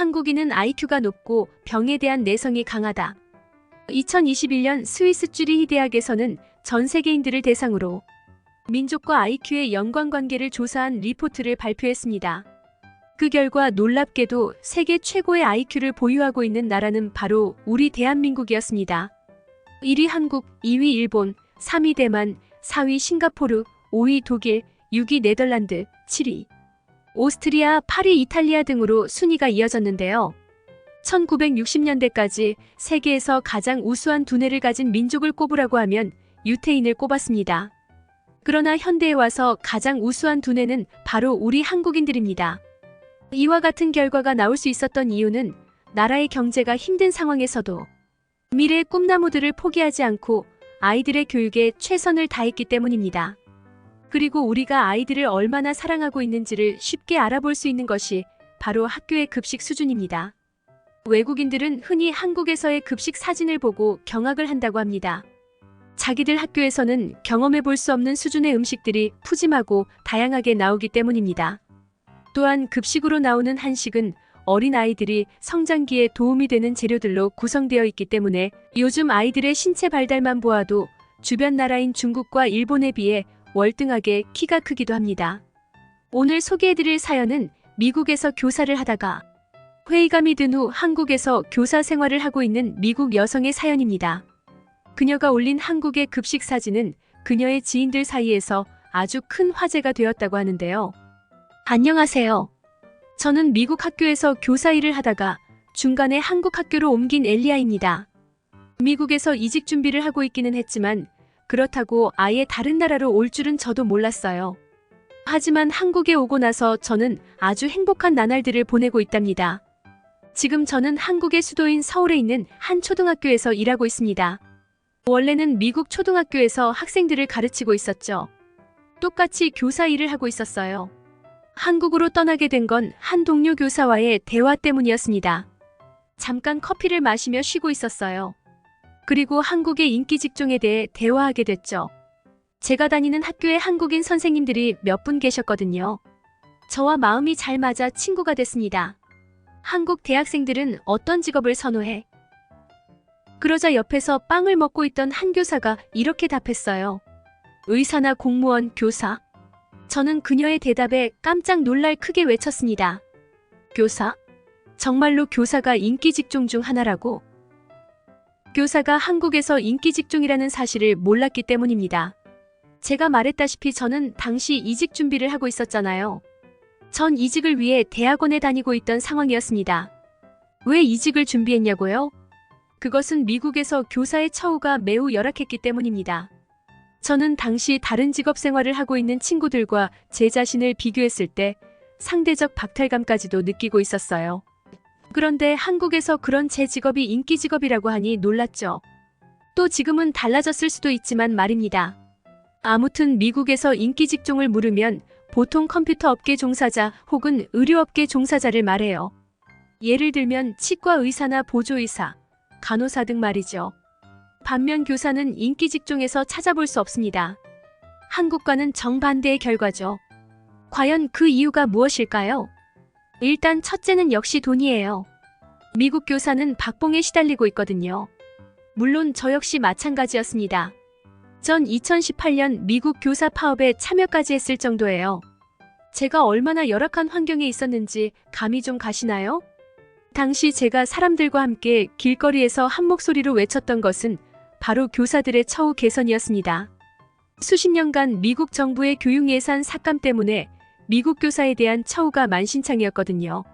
한국인은 IQ가 높고 병에 대한 내성이 강하다. 2021년 스위스 쭈리히 대학에서는 전 세계인들을 대상으로 민족과 IQ의 연관관계를 조사한 리포트를 발표했습니다. 그 결과 놀랍게도 세계 최고의 IQ를 보유하고 있는 나라는 바로 우리 대한민국이었습니다. 1위 한국, 2위 일본, 3위 대만, 4위 싱가포르, 5위 독일, 6위 네덜란드, 7위 오스트리아, 8위 이탈리아 등으로 순위가 이어졌는데요. 1960년대까지 세계에서 가장 우수한 두뇌를 가진 민족을 꼽으라고 하면 유태인을 꼽았습니다. 그러나 현대에 와서 가장 우수한 두뇌는 바로 우리 한국인들입니다. 이와 같은 결과가 나올 수 있었던 이유는 나라의 경제가 힘든 상황에서도 미래의 꿈나무들을 포기하지 않고 아이들의 교육에 최선을 다했기 때문입니다. 그리고 우리가 아이들을 얼마나 사랑하고 있는지를 쉽게 알아볼 수 있는 것이 바로 학교의 급식 수준입니다. 외국인들은 흔히 한국에서의 급식 사진을 보고 경악을 한다고 합니다. 자기들 학교에서는 경험해 볼 수 없는 수준의 음식들이 푸짐하고 다양하게 나오기 때문입니다. 또한 급식으로 나오는 한식은 어린 아이들이 성장기에 도움이 되는 재료들로 구성되어 있기 때문에 요즘 아이들의 신체 발달만 보아도 주변 나라인 중국과 일본에 비해 월등하게 키가 크기도 합니다. 오늘 소개해드릴 사연은 미국에서 교사를 하다가 회의감이 든 후 한국에서 교사 생활을 하고 있는 미국 여성의 사연입니다. 그녀가 올린 한국의 급식 사진은 그녀의 지인들 사이에서 아주 큰 화제가 되었다고 하는데요. 안녕하세요. 저는 미국 학교에서 교사 일을 하다가 중간에 한국 학교로 옮긴 엘리아입니다. 미국에서 이직 준비를 하고 있기는 했지만 그렇다고 아예 다른 나라로 올 줄은 저도 몰랐어요. 하지만 한국에 오고 나서 저는 아주 행복한 나날들을 보내고 있답니다. 지금 저는 한국의 수도인 서울에 있는 한 초등학교에서 일하고 있습니다. 원래는 미국 초등학교에서 학생들을 가르치고 있었죠. 똑같이 교사 일을 하고 있었어요. 한국으로 떠나게 된 건 한 동료 교사와의 대화 때문이었습니다. 잠깐 커피를 마시며 쉬고 있었어요. 그리고 한국의 인기 직종에 대해 대화하게 됐죠. 제가 다니는 학교에 한국인 선생님들이 몇 분 계셨거든요. 저와 마음이 잘 맞아 친구가 됐습니다. 한국 대학생들은 어떤 직업을 선호해? 그러자 옆에서 빵을 먹고 있던 한 교사가 이렇게 답했어요. 의사나 공무원, 교사. 저는 그녀의 대답에 깜짝 놀랄 크게 외쳤습니다. 교사? 정말로 교사가 인기 직종 중 하나라고? 교사가 한국에서 인기 직종이라는 사실을 몰랐기 때문입니다. 제가 말했다시피 저는 당시 이직 준비를 하고 있었잖아요. 전 이직을 위해 대학원에 다니고 있던 상황이었습니다. 왜 이직을 준비했냐고요? 그것은 미국에서 교사의 처우가 매우 열악했기 때문입니다. 저는 당시 다른 직업 생활을 하고 있는 친구들과 제 자신을 비교했을 때 상대적 박탈감까지도 느끼고 있었어요. 그런데 한국에서 그런 제 직업이 인기 직업이라고 하니 놀랐죠. 또 지금은 달라졌을 수도 있지만 말입니다. 아무튼 미국에서 인기 직종을 물으면 보통 컴퓨터 업계 종사자 혹은 의료업계 종사자를 말해요. 예를 들면 치과 의사나 보조의사, 간호사 등 말이죠. 반면 교사는 인기 직종에서 찾아볼 수 없습니다. 한국과는 정반대의 결과죠. 과연 그 이유가 무엇일까요? 일단 첫째는 역시 돈이에요. 미국 교사는 박봉에 시달리고 있거든요. 물론 저 역시 마찬가지였습니다. 전 2018년 미국 교사 파업에 참여까지 했을 정도예요. 제가 얼마나 열악한 환경에 있었는지 감이 좀 가시나요? 당시 제가 사람들과 함께 길거리에서 한 목소리로 외쳤던 것은 바로 교사들의 처우 개선이었습니다. 수십 년간 미국 정부의 교육 예산 삭감 때문에 미국 교사에 대한 처우가 만신창이었거든요.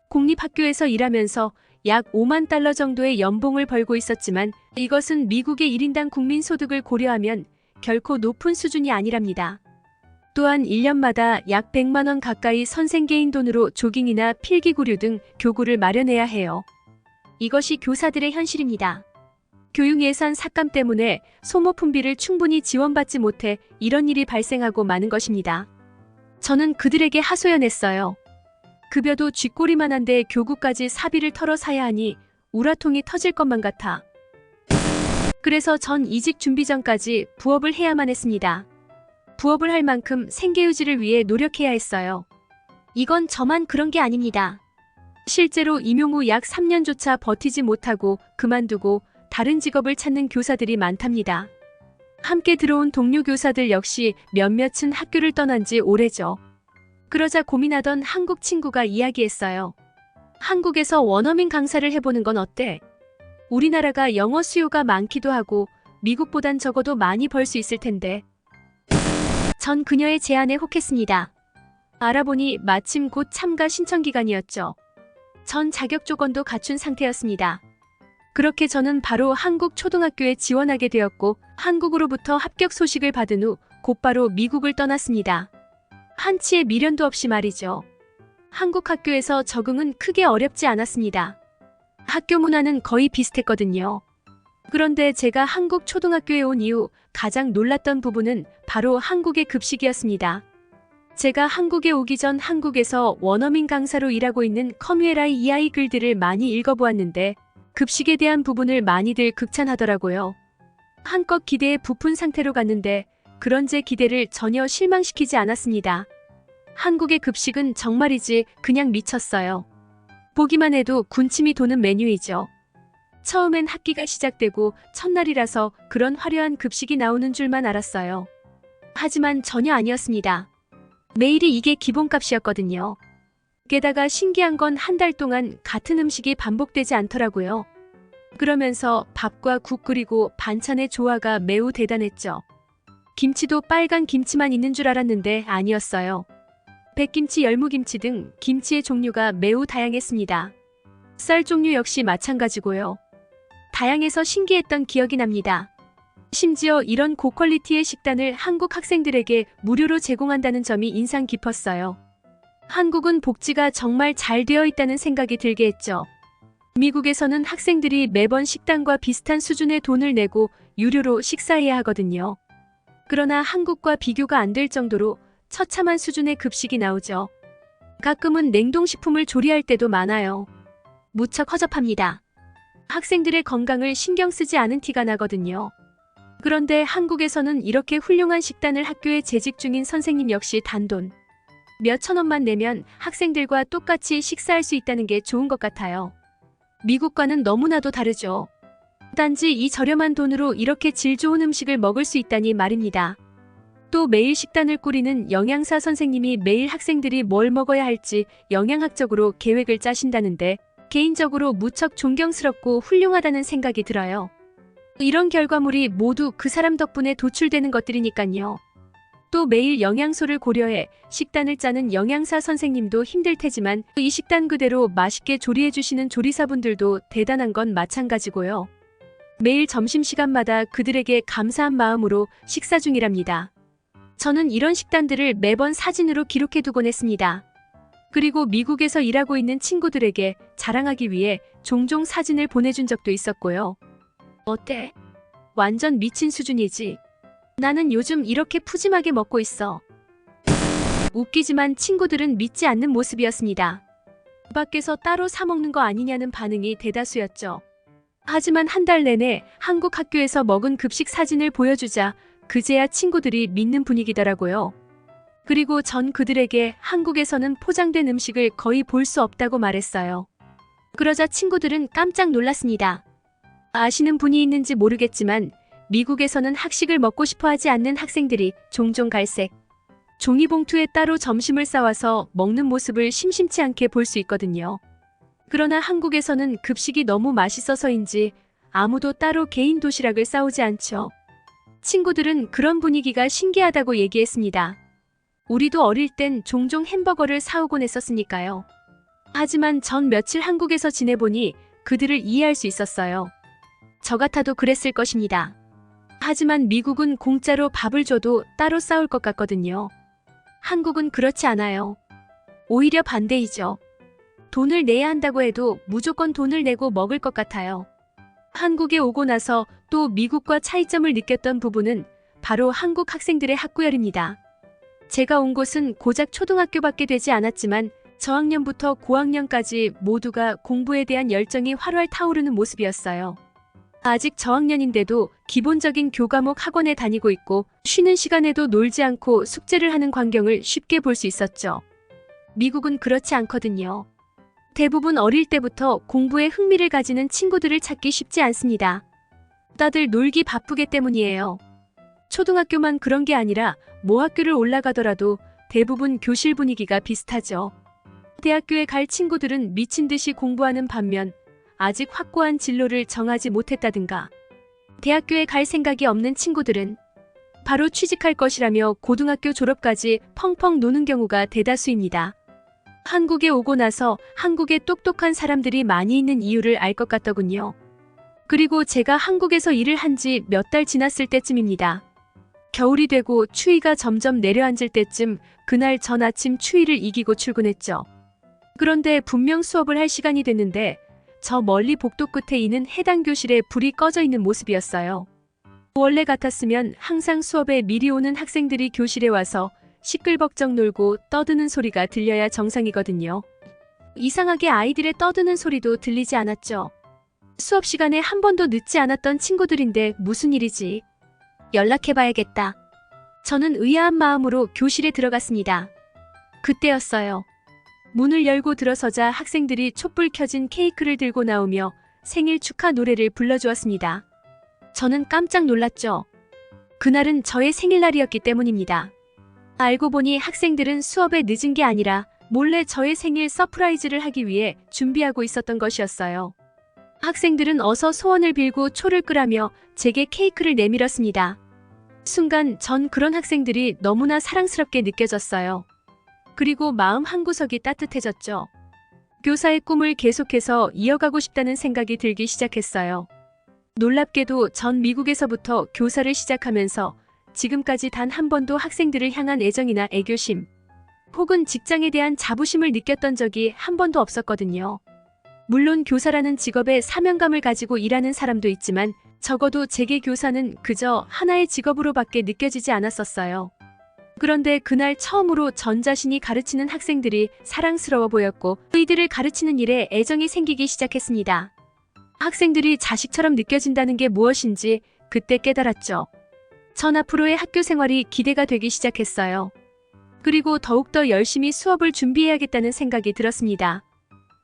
공립학교에서 일하면서 약 5만 달러 정도의 연봉을 벌고 있었지만 이것은 미국의 1인당 국민소득을 고려하면 결코 높은 수준이 아니랍니다. 또한 1년마다 약 100만 원 가까이 선생 개인 돈으로 조깅이나 필기구류 등 교구를 마련해야 해요. 이것이 교사들의 현실입니다. 교육 예산 삭감 때문에 소모품비를 충분히 지원받지 못해 이런 일이 발생하고 마는 것입니다. 저는 그들에게 하소연했어요. 급여도 쥐꼬리만한데 교구까지 사비를 털어 사야 하니 우라통이 터질 것만 같아. 그래서 전 이직 준비 전까지 부업을 해야만 했습니다. 부업을 할 만큼 생계유지를 위해 노력해야 했어요. 이건 저만 그런 게 아닙니다. 실제로 임용 후 약 3년조차 버티지 못하고 그만두고 다른 직업을 찾는 교사들이 많답니다. 함께 들어온 동료 교사들 역시 몇몇은 학교를 떠난 지 오래죠. 그러자 고민하던 한국 친구가 이야기했어요. 한국에서 원어민 강사를 해보는 건 어때? 우리나라가 영어 수요가 많기도 하고 미국보단 적어도 많이 벌 수 있을 텐데. 전 그녀의 제안에 혹했습니다. 알아보니 마침 곧 참가 신청 기간이었죠. 전 자격 조건도 갖춘 상태였습니다. 그렇게 저는 바로 한국 초등학교에 지원하게 되었고 한국으로부터 합격 소식을 받은 후 곧바로 미국을 떠났습니다. 한치의 미련도 없이 말이죠. 한국 학교에서 적응은 크게 어렵지 않았습니다. 학교 문화는 거의 비슷했거든요. 그런데 제가 한국 초등학교에 온 이후 가장 놀랐던 부분은 바로 한국의 급식이었습니다. 제가 한국에 오기 전 한국에서 원어민 강사로 일하고 있는 커뮤에라이 이아이 글들을 많이 읽어보았는데 급식에 대한 부분을 많이들 극찬하더라고요. 한껏 기대에 부푼 상태로 갔는데 그런 제 기대를 전혀 실망시키지 않았습니다. 한국의 급식은 정말이지 그냥 미쳤어요. 보기만 해도 군침이 도는 메뉴이죠. 처음엔 학기가 시작되고 첫날이라서 그런 화려한 급식이 나오는 줄만 알았어요. 하지만 전혀 아니었습니다. 매일이 이게 기본값이었거든요. 게다가 신기한 건 한 달 동안 같은 음식이 반복되지 않더라고요. 그러면서 밥과 국 그리고 반찬의 조화가 매우 대단했죠. 김치도 빨간 김치만 있는 줄 알았는데 아니었어요. 백김치, 열무김치 등 김치의 종류가 매우 다양했습니다. 쌀 종류 역시 마찬가지고요. 다양해서 신기했던 기억이 납니다. 심지어 이런 고퀄리티의 식단을 한국 학생들에게 무료로 제공한다는 점이 인상 깊었어요. 한국은 복지가 정말 잘 되어 있다는 생각이 들게 했죠. 미국에서는 학생들이 매번 식단과 비슷한 수준의 돈을 내고 유료로 식사해야 하거든요. 그러나 한국과 비교가 안 될 정도로 처참한 수준의 급식이 나오죠. 가끔은 냉동식품을 조리할 때도 많아요. 무척 허접합니다. 학생들의 건강을 신경 쓰지 않은 티가 나거든요. 그런데 한국에서는 이렇게 훌륭한 식단을 학교에 재직 중인 선생님 역시 단돈 몇천 원만 내면 학생들과 똑같이 식사할 수 있다는 게 좋은 것 같아요. 미국과는 너무나도 다르죠. 단지 이 저렴한 돈으로 이렇게 질 좋은 음식을 먹을 수 있다니 말입니다. 또 매일 식단을 꾸리는 영양사 선생님이 매일 학생들이 뭘 먹어야 할지 영양학적으로 계획을 짜신다는데 개인적으로 무척 존경스럽고 훌륭하다는 생각이 들어요. 이런 결과물이 모두 그 사람 덕분에 도출되는 것들이니까요. 또 매일 영양소를 고려해 식단을 짜는 영양사 선생님도 힘들 테지만 이 식단 그대로 맛있게 조리해 주시는 조리사분들도 대단한 건 마찬가지고요. 매일 점심시간마다 그들에게 감사한 마음으로 식사 중이랍니다. 저는 이런 식단들을 매번 사진으로 기록해 두곤 했습니다. 그리고 미국에서 일하고 있는 친구들에게 자랑하기 위해 종종 사진을 보내준 적도 있었고요. 어때? 완전 미친 수준이지? 나는 요즘 이렇게 푸짐하게 먹고 있어. 웃기지만 친구들은 믿지 않는 모습이었습니다. 밖에서 따로 사 먹는 거 아니냐는 반응이 대다수였죠. 하지만 한 달 내내 한국 학교에서 먹은 급식 사진을 보여주자 그제야 친구들이 믿는 분위기더라고요. 그리고 전 그들에게 한국에서는 포장된 음식을 거의 볼 수 없다고 말했어요. 그러자 친구들은 깜짝 놀랐습니다. 아시는 분이 있는지 모르겠지만 미국에서는 학식을 먹고 싶어 하지 않는 학생들이 종종 갈색 종이봉투에 따로 점심을 싸와서 먹는 모습을 심심치 않게 볼 수 있거든요. 그러나 한국에서는 급식이 너무 맛있어서인지 아무도 따로 개인 도시락을 싸오지 않죠. 친구들은 그런 분위기가 신기하다고 얘기했습니다. 우리도 어릴 땐 종종 햄버거를 사오곤 했었으니까요. 하지만 전 며칠 한국에서 지내보니 그들을 이해할 수 있었어요. 저 같아도 그랬을 것입니다. 하지만 미국은 공짜로 밥을 줘도 따로 싸올 것 같거든요. 한국은 그렇지 않아요. 오히려 반대이죠. 돈을 내야 한다고 해도 무조건 돈을 내고 먹을 것 같아요. 한국에 오고 나서 또 미국과 차이점을 느꼈던 부분은 바로 한국 학생들의 학구열입니다. 제가 온 곳은 고작 초등학교밖에 되지 않았지만 저학년부터 고학년까지 모두가 공부에 대한 열정이 활활 타오르는 모습이었어요. 아직 저학년인데도 기본적인 교과목 학원에 다니고 있고 쉬는 시간에도 놀지 않고 숙제를 하는 광경을 쉽게 볼 수 있었죠. 미국은 그렇지 않거든요. 대부분 어릴 때부터 공부에 흥미를 가지는 친구들을 찾기 쉽지 않습니다. 다들 놀기 바쁘기 때문이에요. 초등학교만 그런 게 아니라 모학교를 올라가더라도 대부분 교실 분위기가 비슷하죠. 대학교에 갈 친구들은 미친 듯이 공부하는 반면 아직 확고한 진로를 정하지 못했다든가 대학교에 갈 생각이 없는 친구들은 바로 취직할 것이라며 고등학교 졸업까지 펑펑 노는 경우가 대다수입니다. 한국에 오고 나서 한국에 똑똑한 사람들이 많이 있는 이유를 알 것 같더군요. 그리고 제가 한국에서 일을 한 지 몇 달 지났을 때쯤입니다. 겨울이 되고 추위가 점점 내려앉을 때쯤 그날 전 아침 추위를 이기고 출근했죠. 그런데 분명 수업을 할 시간이 됐는데 저 멀리 복도 끝에 있는 해당 교실에 불이 꺼져 있는 모습이었어요. 원래 같았으면 항상 수업에 미리 오는 학생들이 교실에 와서 시끌벅적 놀고 떠드는 소리가 들려야 정상이거든요. 이상하게 아이들의 떠드는 소리도 들리지 않았죠. 수업 시간에 한 번도 늦지 않았던 친구들인데 무슨 일이지? 연락해봐야겠다. 저는 의아한 마음으로 교실에 들어갔습니다. 그때였어요. 문을 열고 들어서자 학생들이 촛불 켜진 케이크를 들고 나오며 생일 축하 노래를 불러주었습니다. 저는 깜짝 놀랐죠. 그날은 저의 생일날이었기 때문입니다. 알고 보니 학생들은 수업에 늦은 게 아니라 몰래 저의 생일 서프라이즈를 하기 위해 준비하고 있었던 것이었어요. 학생들은 어서 소원을 빌고 초를 끄라며 제게 케이크를 내밀었습니다. 순간 전 그런 학생들이 너무나 사랑스럽게 느껴졌어요. 그리고 마음 한구석이 따뜻해졌죠. 교사의 꿈을 계속해서 이어가고 싶다는 생각이 들기 시작했어요. 놀랍게도 전 미국에서부터 교사를 시작하면서 지금까지 단 한 번도 학생들을 향한 애정이나 애교심, 혹은 직장에 대한 자부심을 느꼈던 적이 한 번도 없었거든요. 물론 교사라는 직업에 사명감을 가지고 일하는 사람도 있지만 적어도 제게 교사는 그저 하나의 직업으로밖에 느껴지지 않았었어요. 그런데 그날 처음으로 전 자신이 가르치는 학생들이 사랑스러워 보였고 이들을 가르치는 일에 애정이 생기기 시작했습니다. 학생들이 자식처럼 느껴진다는 게 무엇인지 그때 깨달았죠. 전 앞으로의 학교 생활이 기대가 되기 시작했어요. 그리고 더욱더 열심히 수업을 준비해야겠다는 생각이 들었습니다.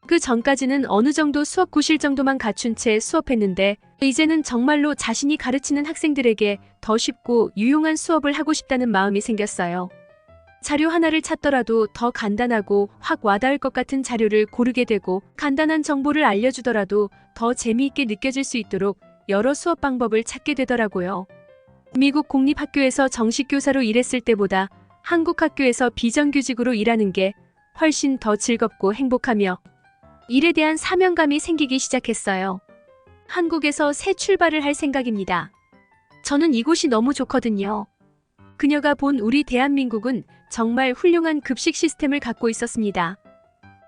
그 전까지는 어느 정도 수업 구실 정도만 갖춘 채 수업했는데 이제는 정말로 자신이 가르치는 학생들에게 더 쉽고 유용한 수업을 하고 싶다는 마음이 생겼어요. 자료 하나를 찾더라도 더 간단하고 확 와닿을 것 같은 자료를 고르게 되고 간단한 정보를 알려주더라도 더 재미있게 느껴질 수 있도록 여러 수업 방법을 찾게 되더라고요. 미국 공립학교에서 정식 교사로 일했을 때보다 한국 학교에서 비정규직으로 일하는 게 훨씬 더 즐겁고 행복하며 일에 대한 사명감이 생기기 시작했어요. 한국에서 새 출발을 할 생각입니다. 저는 이곳이 너무 좋거든요. 그녀가 본 우리 대한민국은 정말 훌륭한 급식 시스템을 갖고 있었습니다.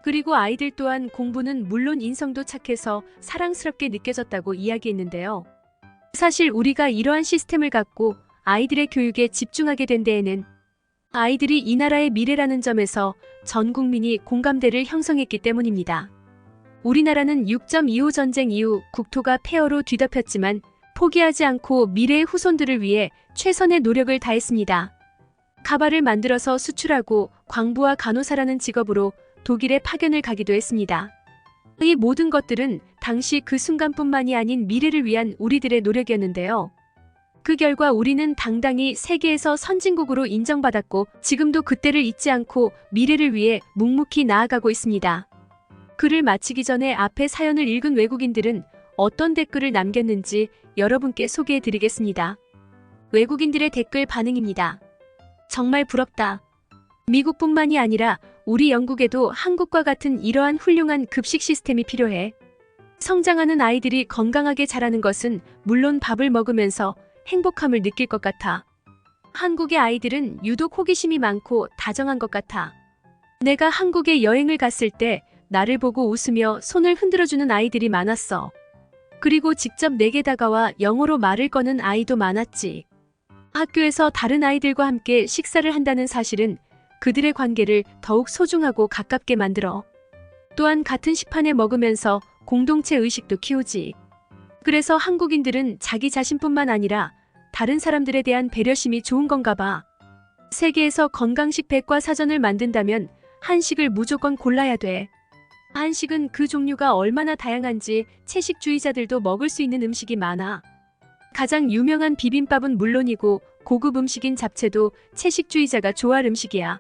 그리고 아이들 또한 공부는 물론 인성도 착해서 사랑스럽게 느껴졌다고 이야기했는데요. 사실 우리가 이러한 시스템을 갖고 아이들의 교육에 집중하게 된 데에는 아이들이 이 나라의 미래라는 점에서 전 국민이 공감대를 형성했기 때문입니다. 우리나라는 6.25 전쟁 이후 국토가 폐허로 뒤덮였지만 포기하지 않고 미래의 후손들을 위해 최선의 노력을 다했습니다. 가발을 만들어서 수출하고 광부와 간호사라는 직업으로 독일에 파견을 가기도 했습니다. 이 모든 것들은 당시 그 순간뿐만이 아닌 미래를 위한 우리들의 노력이었는데요. 그 결과 우리는 당당히 세계에서 선진국으로 인정받았고 지금도 그때를 잊지 않고 미래를 위해 묵묵히 나아가고 있습니다. 글을 마치기 전에 앞에 사연을 읽은 외국인들은 어떤 댓글을 남겼는지 여러분께 소개해드리겠습니다. 외국인들의 댓글 반응입니다. 정말 부럽다. 미국뿐만이 아니라 우리 영국에도 한국과 같은 이러한 훌륭한 급식 시스템이 필요해. 성장하는 아이들이 건강하게 자라는 것은 물론 밥을 먹으면서 행복함을 느낄 것 같아. 한국의 아이들은 유독 호기심이 많고 다정한 것 같아. 내가 한국에 여행을 갔을 때 나를 보고 웃으며 손을 흔들어주는 아이들이 많았어. 그리고 직접 내게 다가와 영어로 말을 거는 아이도 많았지. 학교에서 다른 아이들과 함께 식사를 한다는 사실은 그들의 관계를 더욱 소중하고 가깝게 만들어. 또한 같은 식판에 먹으면서 공동체 의식도 키우지. 그래서 한국인들은 자기 자신뿐만 아니라 다른 사람들에 대한 배려심이 좋은 건가 봐. 세계에서 건강식 백과사전을 만든다면 한식을 무조건 골라야 돼. 한식은 그 종류가 얼마나 다양한지 채식주의자들도 먹을 수 있는 음식이 많아. 가장 유명한 비빔밥은 물론이고 고급 음식인 잡채도 채식주의자가 좋아할 음식이야.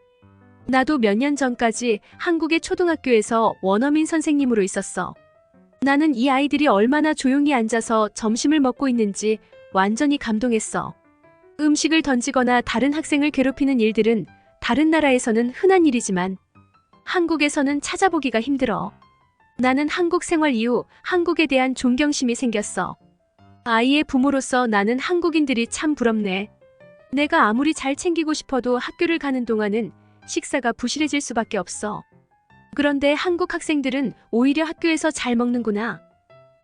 나도 몇 년 전까지 한국의 초등학교에서 원어민 선생님으로 있었어. 나는 이 아이들이 얼마나 조용히 앉아서 점심을 먹고 있는지 완전히 감동했어. 음식을 던지거나 다른 학생을 괴롭히는 일들은 다른 나라에서는 흔한 일이지만 한국에서는 찾아보기가 힘들어. 나는 한국 생활 이후 한국에 대한 존경심이 생겼어. 아이의 부모로서 나는 한국인들이 참 부럽네. 내가 아무리 잘 챙기고 싶어도 학교를 가는 동안은 식사가 부실해질 수밖에 없어. 그런데 한국 학생들은 오히려 학교에서 잘 먹는구나.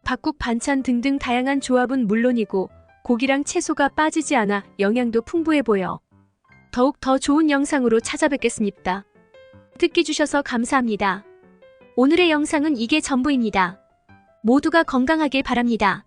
밥국 반찬 등등 다양한 조합은 물론이고 고기랑 채소가 빠지지 않아 영양도 풍부해 보여. 더욱 더 좋은 영상으로 찾아뵙겠습니다. 듣기 주셔서 감사합니다. 오늘의 영상은 이게 전부입니다. 모두가 건강하길 바랍니다.